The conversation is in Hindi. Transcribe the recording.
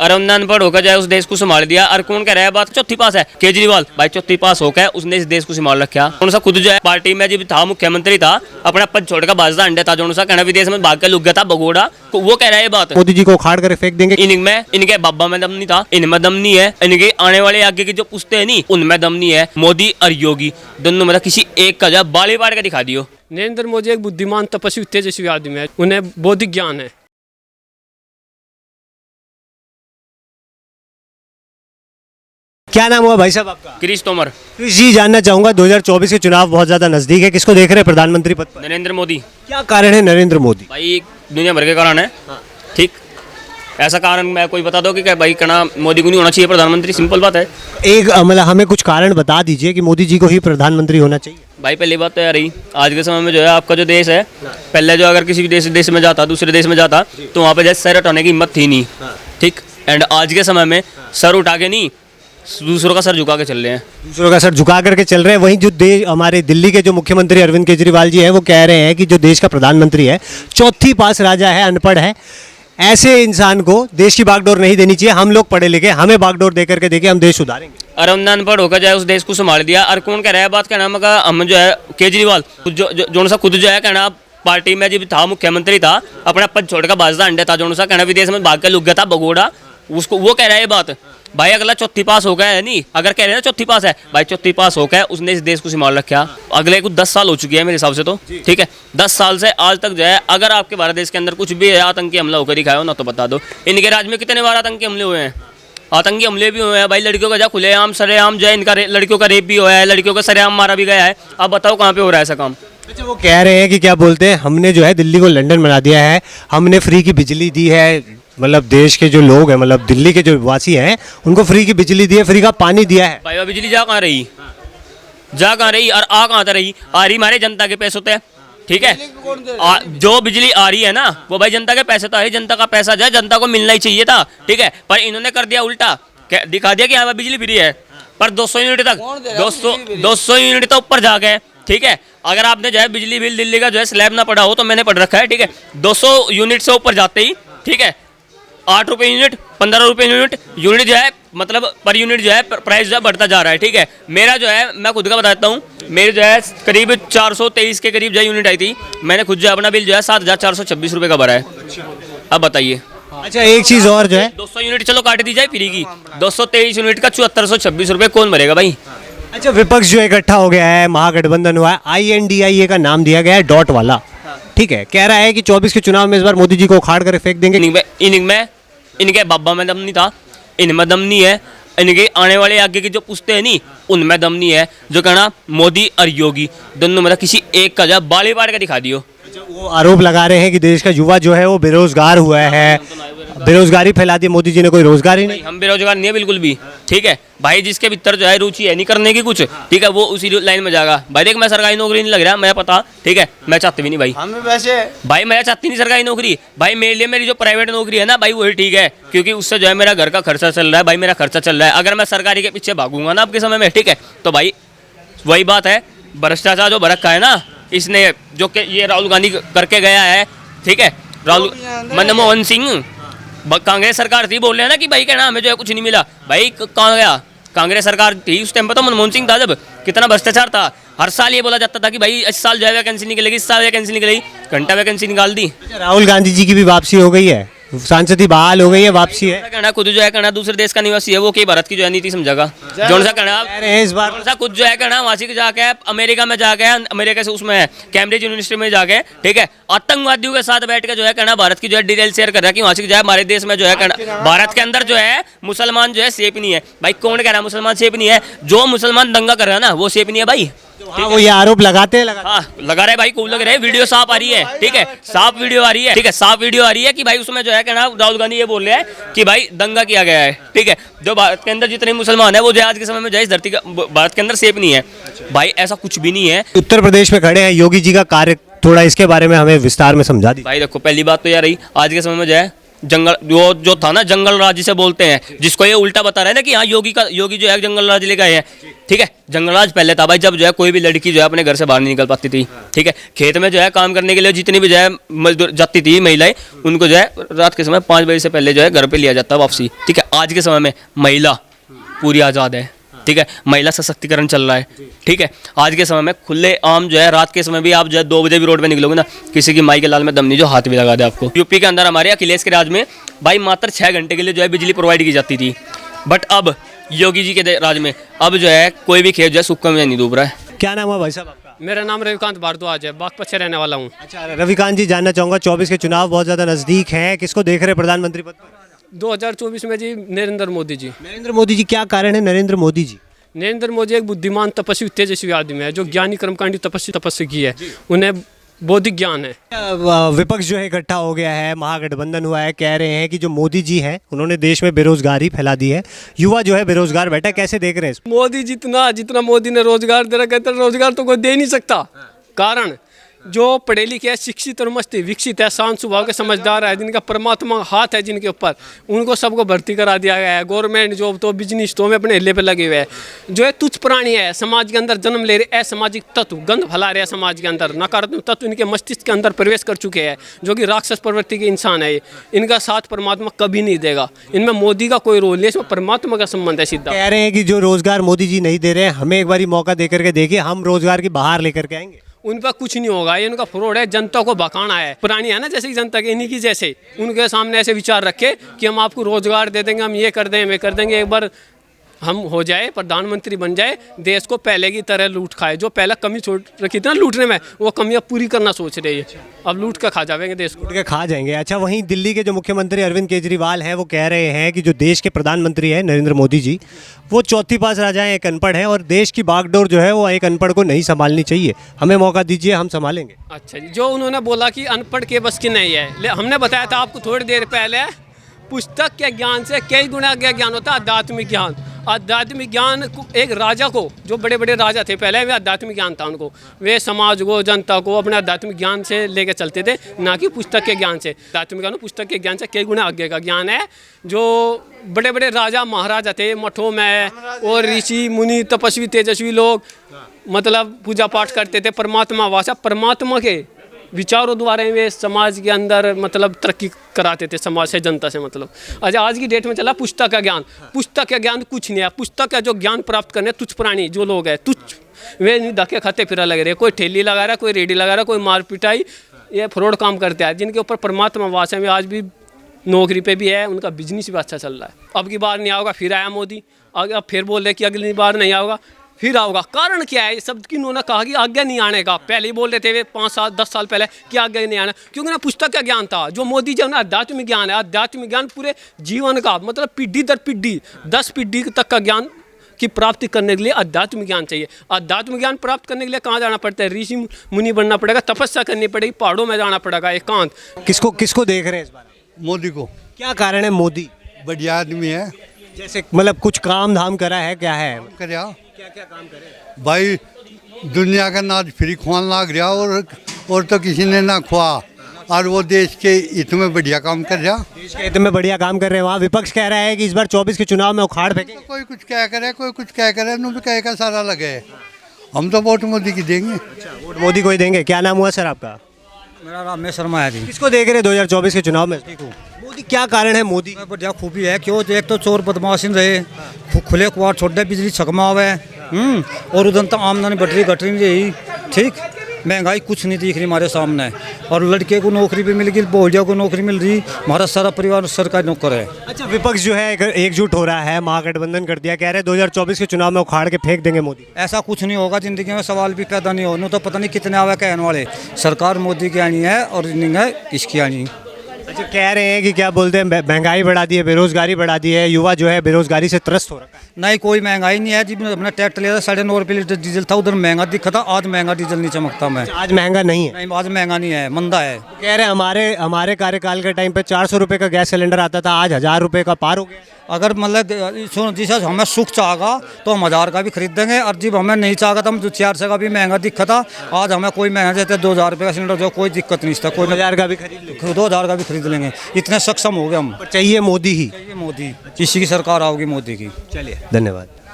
अरे उन्हें अनपढ़ होकर जाए उस देश को संभाल दिया। और कौन कह रहा है बात चौथी पास है? केजरीवाल भाई चौथी पास होकर उसने इस देश को संभाल रखा। कौन सा खुद जो है पार्टी में जब था मुख्यमंत्री था, अपना पद छोड़ का बाजदा अंडा था, जो सा कहना विदेश में भाग के लुक गया था भगोड़ा, वो कह रहा है बात। मोदी जी को उखाड़ कर फेंक देंगे। इनमें इनके बाबा में दम नहीं था, इनमें दम नहीं है, इनके आने वाले आगे की जो पुश्ते हैं नहीं उनमें दम नहीं है। मोदी और योगी दोनों में किसी एक का जब बाली बाढ़ के दिखा दियो। नरेंद्र मोदी एक बुद्धिमान तपस्वी तेजस्वी आदमी है, उन्हें बौद्धिक ज्ञान है। क्या नाम हुआ भाई साहब आपका? क्रिश तोमर। क्रिश जी, जानना चाहूंगा 2024 के चुनाव बहुत ज्यादा नजदीक है, किसको देख रहे हैं प्रधानमंत्री पद पर? नरेंद्र मोदी। क्या कारण है नरेंद्र मोदी? भाई दुनिया भर के कारण है। ठीक, ऐसा कारण मैं कोई बता दो कि क्या भाई कहना मोदी को नहीं होना चाहिए प्रधानमंत्री, सिंपल बात है। एक मतलब हमें कुछ कारण बता दीजिए कि मोदी जी को ही प्रधानमंत्री होना चाहिए। भाई पहली बात तो यार रही, आज के समय में जो है आपका जो देश है, पहले जो अगर किसी भी देश में जाता, दूसरे देश में जाता, तो वहाँ पे जैसे सर उठाने की हिम्मत थी नहीं। ठीक, एंड आज के समय में सर उठा के नहीं, दूसरों का सर झुका के चल रहे हैं। दूसरों का सर झुका करके चल रहे हैं। वहीं जो देश हमारे दिल्ली के जो मुख्यमंत्री अरविंद केजरीवाल जी हैं, वो कह रहे हैं कि जो देश का प्रधानमंत्री है चौथी पास राजा है, अनपढ़ है, ऐसे इंसान को देश की बागडोर नहीं देनी चाहिए। हम लोग पढ़े लिखे, हमें बागडोर दे करके देखिए, हम देश सुधारेंगे। अरे उन्हें अनपढ़ होकर जाए उस देश को संभाल दिया। और कौन कह रहा है बात कहना मगर हम जो है केजरीवाल जो सा खुद जो है कहना पार्टी में जब था मुख्यमंत्री था, अपना पद छोड़ का बाजदा अंडा था, जो सा कहना विदेश में भाग के लुक गया था भगोड़ा, उसको वो कह रहा है बात। भाई अगला चौथी पास हो गया है नहीं, अगर कह रहे हैं ना चौथी पास है, भाई चौथी पास हो गया उसने इस देश को संभाल रखा। अगले कुछ 10 साल हो चुकी है मेरे हिसाब से, तो ठीक है 10 साल से आज तक जो है, अगर आपके भारत देश के अंदर कुछ भी आतंकी हमला होकर दिखाया हो ना तो बता दो। इनके राज्य में कितने बार आतंकी हमले हुए हैं? आतंकी हमले भी हुए हैं भाई, लड़कियों का जो खुलेआम सरेआम जो है इनका लड़कियों का रेप भी हुआ है, लड़कियों का सरेआम मारा भी गया है। अब बताओ कहाँ पे हो रहा है ऐसा काम? अच्छा, वो कह रहे हैं कि क्या बोलते हैं, हमने जो है दिल्ली को लंदन बना दिया है, हमने फ्री की बिजली दी है, मतलब देश के जो लोग हैं, मतलब दिल्ली के जो वासी हैं, उनको फ्री की बिजली दी है, फ्री का पानी दिया है। भाई बिजली जा कहाँ रही, जा कहाँ रही और आ कहाँ रही? आ रही हमारे जनता के पैसों पे। ठीक है, जो बिजली आ रही है ना वो भाई जनता के पैसे तो आ रही, जनता का पैसा जो है जनता को मिलना ही चाहिए था। ठीक है, पर इन्होंने कर दिया उल्टा, दिखा दिया कि यहाँ बिजली फ्री है, पर 200 यूनिट तक 200 यूनिट तो ऊपर जा गए। ठीक है, अगर आपने जो है बिजली बिल दिल्ली का जो है स्लैब ना पड़ा हो तो मैंने पढ़ रखा है। ठीक है, 200 यूनिट से ऊपर जाते ही ठीक है 8 रुपये यूनिट, 15 रुपये यूनिट जो है, मतलब पर यूनिट जो है प्राइस जो है बढ़ता जा रहा है। ठीक है, मेरा जो है मैं खुद का बताता हूँ, मेरे जो है करीब 423 के करीब जो है यूनिट आई थी, मैंने खुद जो है अपना बिल जो है 7,426 रुपये का भरा है। अब बताइए। अच्छा, एक चीज़ और जो है 200 यूनिट चलो काट दी जाए फ्री की, 223 यूनिट का 7426 रुपये कौन भरेगा भाई? अच्छा, विपक्ष जो इकट्ठा हो गया है, महागठबंधन हुआ है, INDIA का नाम दिया गया है डॉट वाला, ठीक है, कह रहा है कि 24 के चुनाव में इस बार मोदी जी को उखाड़ कर फेंक देंगे। इनमें इनके बाबा में दम नहीं था, इनमें दम नहीं है, इनके आने वाले आगे की जो पुश्ते हैं नहीं उनमें दम नहीं है। जो कहना मोदी और योगी दोनों में किसी एक का जब बाली बाढ़ के दिखा दियो। वो आरोप लगा रहे हैं कि देश का युवा जो है वो बेरोजगार हुआ है, बेरोजगारी फैला दी मोदी जी ने, कोई रोजगार ही नहीं। हम बेरोजगार नहीं है बिल्कुल भी। ठीक है भाई, जिसके भीतर जो है रुचि है नहीं करने की कुछ, ठीक है, वो उसी लाइन में जाएगा। भाई देख, मैं सरकारी नौकरी नहीं लग रहा, मैं पता, ठीक है, मैं चाहती भी नहीं भाई, हमें वैसे भाई मैं चाहती नहीं सरकारी नौकरी। भाई मेरे लिए मेरी जो प्राइवेट नौकरी है ना भाई वही ठीक है, क्योंकि उससे जो है मेरा घर का खर्चा चल रहा है भाई, मेरा खर्चा चल रहा है। अगर मैं सरकारी के पीछे भागूंगा ना आपके समय में, ठीक है, तो भाई वही बात है, भ्रष्टाचार जो भड़का है ना इसने, जो कि ये राहुल गांधी करके गया है। ठीक है, राहुल मनमोहन सिंह कांग्रेस सरकार थी, बोल रहे हैं ना कि भाई कहना हमें जो है कुछ नहीं मिला। भाई कहाँ गया? कांग्रेस सरकार थी उस टाइम पर, तो मनमोहन सिंह था जब, कितना भ्रष्टाचार था। हर साल ये बोला जाता था कि भाई इस साल जो है वैकेंसी निकलेगी, इस साल वैकेंसी निकलेगी, घंटा वैकेंसी निकाल दी। राहुल गांधी जी की भी वापसी हो गई है, सांसदी बहाल हो गई है, वापसी है। कहना खुद जो है कहना दूसरे देश का निवासी है, वो कि भारत की जो है नीति समझेगा। जो सा कहना इस बार कौन सा खुद जो है कहना वासी जाके अमेरिका में जाके, अमेरिका से उसमें कैम्ब्रिज यूनिवर्सिटी में जाके, ठीक है, आतंकवादियों के साथ बैठ के जो है कहना भारत की जो है डिटेल शेयर कर रहा है कि वासी जो है हमारे देश में जो है कहना भारत के अंदर जो है मुसलमान जो है सेफ नहीं है। भाई कौन कह रहा है मुसलमान सेफ नहीं है? जो मुसलमान दंगा कर रहा है ना वो सेफ नहीं है भाई। हाँ, वो ये आरोप लगाते हैं, लगा रहे भाई, खूब लग रहे हैं, वीडियो साफ आ रही है। ठीक है, साफ वीडियो आ रही है, ठीक है, साफ वीडियो आ रही है कि भाई उसमें जो है कहना राहुल गांधी ये बोल रहे हैं कि भाई दंगा किया गया है। ठीक है, जो भारत के अंदर जितने मुसलमान है वो जो आज के समय में जो है इस धरती का भारत के अंदर सेफ नहीं है। भाई ऐसा कुछ भी नहीं है। उत्तर प्रदेश में खड़े हैं, योगी जी का कार्य थोड़ा इसके बारे में हमें विस्तार में समझा दी। भाई देखो, पहली बात तो यार रही, आज के समय में जो है जंगल जो था ना जंगल राज जिसे बोलते हैं, जिसको ये उल्टा बता रहे हैं ना कि हाँ योगी जो है जंगल राज लेकर आए हैं। ठीक है, जंगल राज पहले था भाई, जब जो है कोई भी लड़की जो है अपने घर से बाहर नहीं निकल पाती थी। ठीक है, खेत में जो है काम करने के लिए जितनी भी जो है मजदूर जाती थी महिलाएं, उनको जो है रात के समय 5 बजे से पहले जो है घर पे लिया जाता वापसी। ठीक है, आज के समय में महिला पूरी आज़ाद है। ठीक है, महिला सशक्तिकरण चल रहा है। ठीक है, आज के समय में खुले आम जो है रात के समय भी आप जो है 2 बजे भी रोड पे निकलोगे ना, किसी की माई के लाल में दम नहीं जो हाथ भी लगा दे आपको। यूपी के अंदर हमारे अखिलेश के राज में भाई मात्र 6 घंटे के लिए जो है बिजली प्रोवाइड की जाती थी, बट अब योगी जी के राज में अब जो है कोई भी खेत जो है सूखा में नहीं डूब रहा है। क्या नाम है भाई साहब आपका? मेरा नाम रविकांत भारद्वाज है, बागपत से रहने वाला हूँ। अच्छा रविकांत जी, जानना चाहूँगा 24 के चुनाव बहुत ज़्यादा नज़दीक हैं, किसको देख रहे हैं प्रधानमंत्री पद पर? 2024 में जी नरेंद्र मोदी जी। नरेंद्र मोदी जी, क्या कारण है नरेंद्र मोदी जी? नरेंद्र मोदी एक बुद्धिमान तपस्वी तेजस्वी आदमी है, जो ज्ञानी कर्मकांडी तपस्वी की है, उन्हें बौद्धिक ज्ञान है। विपक्ष जो है इकट्ठा हो गया है, महागठबंधन हुआ है, कह रहे हैं कि जो मोदी जी हैं उन्होंने देश में बेरोजगारी फैला दी है, युवा जो है बेरोजगार बैठा है, कैसे देख रहे हैं इसको? मोदी जितना मोदी ने रोजगार दे रखा है, रोजगार तो कोई दे नहीं सकता। कारण जो पढ़े लिखे है, शिक्षित और मस्त विकसित है, शांत स्वभाव के समझदार है, जिनका परमात्मा हाथ है जिनके ऊपर, उनको सबको भर्ती करा दिया गया है। गवर्नमेंट जॉब तो बिजनेस तो में अपने हिल्ले पे लगे हुए हैं। जो है तुच्छ प्राणी है, समाज के अंदर जन्म ले रहे असामाजिक तत्व गंध फैला रहे हैं समाज के अंदर, नकारात्मक तत्व इनके मस्तिष्क के अंदर प्रवेश कर चुके हैं, जो कि राक्षस प्रवृत्ति के इंसान है। इनका साथ परमात्मा कभी नहीं देगा। इनमें मोदी का कोई रोल नहीं, इसमें परमात्मा का संबंध है सीधा। कह रहे हैं कि जो रोजगार मोदी जी नहीं दे रहे हैं, हमें एक बारी मौका दे करके देखिए, हम रोजगार की बाहर लेकर के आएंगे। उन पर कुछ नहीं होगा, ये उनका फ्रॉड है, जनता को भकाना है। पुरानी है ना जैसे कि जनता के, इन्हीं की जैसे उनके सामने ऐसे विचार रखे कि हम आपको रोजगार दे देंगे, हम ये कर देंगे, वे कर देंगे। एक बार हम हो जाए, प्रधानमंत्री बन जाए, देश को पहले की तरह लूट खाए। जो पहले कमी छोड़ रखी थी ना लूटने में, वो कमियां पूरी करना सोच रही है। अब लूट कर खा जाएंगे देश को, लूट के खा जाएंगे। अच्छा, वहीं दिल्ली के जो मुख्यमंत्री अरविंद केजरीवाल हैं, वो कह रहे हैं कि जो देश के प्रधानमंत्री हैं नरेंद्र मोदी जी, वो चौथी पास राजा हैं, एक अनपढ़ हैं, और देश की बागडोर जो है वो एक अनपढ़ को नहीं संभालनी चाहिए, हमें मौका दीजिए, हम संभालेंगे। अच्छा जी, जो उन्होंने बोला कि अनपढ़ के बस की नहीं है, हमने बताया था आपको थोड़ी देर पहले, पुस्तक के ज्ञान से कई गुना का ज्ञान होता है आध्यात्मिक ज्ञान। आध्यात्मिक ज्ञान एक राजा को, जो बड़े बड़े राजा थे पहले, वे आध्यात्मिक ज्ञान था उनको, वे समाज को, जनता को अपने आध्यात्मिक ज्ञान से लेकर चलते थे, ना कि पुस्तक के ज्ञान से। आध्यात्मिक ज्ञान पुस्तक के ज्ञान से कई गुना आगे का ज्ञान है। जो बड़े बड़े राजा महाराजा थे मठों में, और ऋषि मुनि तपस्वी तेजस्वी लोग मतलब पूजा पाठ करते थे, परमात्मा वासा परमात्मा के विचारों द्वारा वे समाज के अंदर मतलब तरक्की कराते थे, समाज से, जनता से। मतलब अच्छा, आज की डेट में चला पुस्तक का ज्ञान। पुस्तक का ज्ञान कुछ नहीं है। पुस्तक का जो ज्ञान प्राप्त करने तुच्छ प्राणी जो लोग हैं, तुच्छ, वे धक्के खाते फिरा लग रहे, कोई ठेली लगा रहा है, कोई रेडी लगा रहा है, कोई मार पिटाई, ये फ्रॉड काम करते हैं। जिनके ऊपर परमात्मा वास है, वे आज भी नौकरी पे भी है, उनका बिजनेस भी अच्छा चल रहा है। अब की बार नहीं आओगा, फिर आया मोदी, अब फिर बोल रहे कि अगली बार नहीं आओगा, फिर आओगा। कारण क्या है? सब की उन्होंने कहा कि आगे नहीं आने का। पहले ही बोल रहे थे वे 5 साल 10 साल पहले कि आगे नहीं आना, क्योंकि ना पुस्तक का ज्ञान था। जो मोदी जी, उन्हें आध्यात्मिक ज्ञान है। आध्यात्मिक ज्ञान पूरे जीवन का, मतलब पीढ़ी दर पीढ़ी 10 पीढ़ी तक का ज्ञान की प्राप्ति करने के लिए आध्यात्मिक ज्ञान चाहिए। आध्यात्मिक ज्ञान प्राप्त करने के लिए कहाँ जाना पड़ता है? ऋषि मुनि बनना पड़ेगा, तपस्या करनी पड़ेगी, पहाड़ों में जाना पड़ेगा, एकांत। किसको देख रहे हैं इस बार? मोदी को। क्या कारण है? मोदी बढ़िया आदमी है। जैसे मतलब कुछ काम धाम करा है, क्या है? क्या क्या काम करे भाई, दुनिया का नाच फ्री खुआन लाग रहा, और तो किसी ने ना खुआ, और वो देश के हित में बढ़िया काम कर रहा। देश के हित में बढ़िया काम कर रहे हैं। वहाँ विपक्ष कह रहा है कि इस बार 24 के चुनाव में उखाड़ फेंकेंगे। कोई कुछ क्या करे, कोई कुछ क्या करे, भी कह का सारा लगे। हम तो वोट मोदी की देंगे। वोट मोदी को ही देंगे। क्या नाम हुआ सर आपका? मेरा नाम रमेश शर्मा है जी। किसको देख रहे हैं 2024 के चुनाव में? मोदी, क्या कारण है मोदी? बढ़िया खूबी है, क्यों? एक तो चोर बदमाशी रहे, खुले कुआर छोड़ दे, बिजली छकमा हुआ है, और उधर तो आमदनी बढ़ घट नहीं रही। ठीक, महंगाई कुछ नहीं दिख रही हमारे सामने, और लड़के को नौकरी भी मिल गई, बोलिया को नौकरी मिल रही, हमारा सारा परिवार सरकारी नौकर है। अच्छा, विपक्ष जो है एकजुट हो रहा है, महागठबंधन कर दिया, कह रहे हैं 2024 के चुनाव में उखाड़ के फेंक देंगे मोदी। ऐसा कुछ नहीं होगा, जिंदगी में सवाल भी पैदा नहीं हो। तो पता नहीं कितने आवे कहने वाले, सरकार मोदी की आनी है और नहीं है इसकी आनी। अच्छा, कह रहे हैं कि क्या बोलते हैं, महंगाई बढ़ा दी है, बेरोजगारी बढ़ा दी है, युवा जो है बेरोजगारी से त्रस्त हो रखा है। नहीं, कोई महंगाई नहीं है जी। अपना ट्रैक्टर लिया था, 9.5 रुपये लीटर डीजल था, उधर महंगा दिखा था, आज महंगा डीजल नहीं चमकता। मैं आज महंगा नहीं है? नहीं, आज महंगा नहीं है, मंदा है। कह रहे हैं हमारे कार्यकाल के टाइम पे 400 रुपये का गैस सिलेंडर आता था, आज 1000 रुपये का पार हो गया। अगर मतलब सुनो जी, सर हमें सुख चाहेगा तो हम 1000 का भी खरीद देंगे, और जब हमें नहीं चाहेगा तो हम 400 का भी महंगा दिखा था, आज हमें कोई महंगा देते 2000 रुपये का सिलेंडर, जो कोई दिक्कत नहीं था। कोई 2000 का भी खरीद लो, 2000 का भी खरीद खरीद लेंगे, इतने सक्षम हो गए हम। चाहिए मोदी ही। ये मोदी, इसी की सरकार आओगी मोदी की। चलिए, धन्यवाद।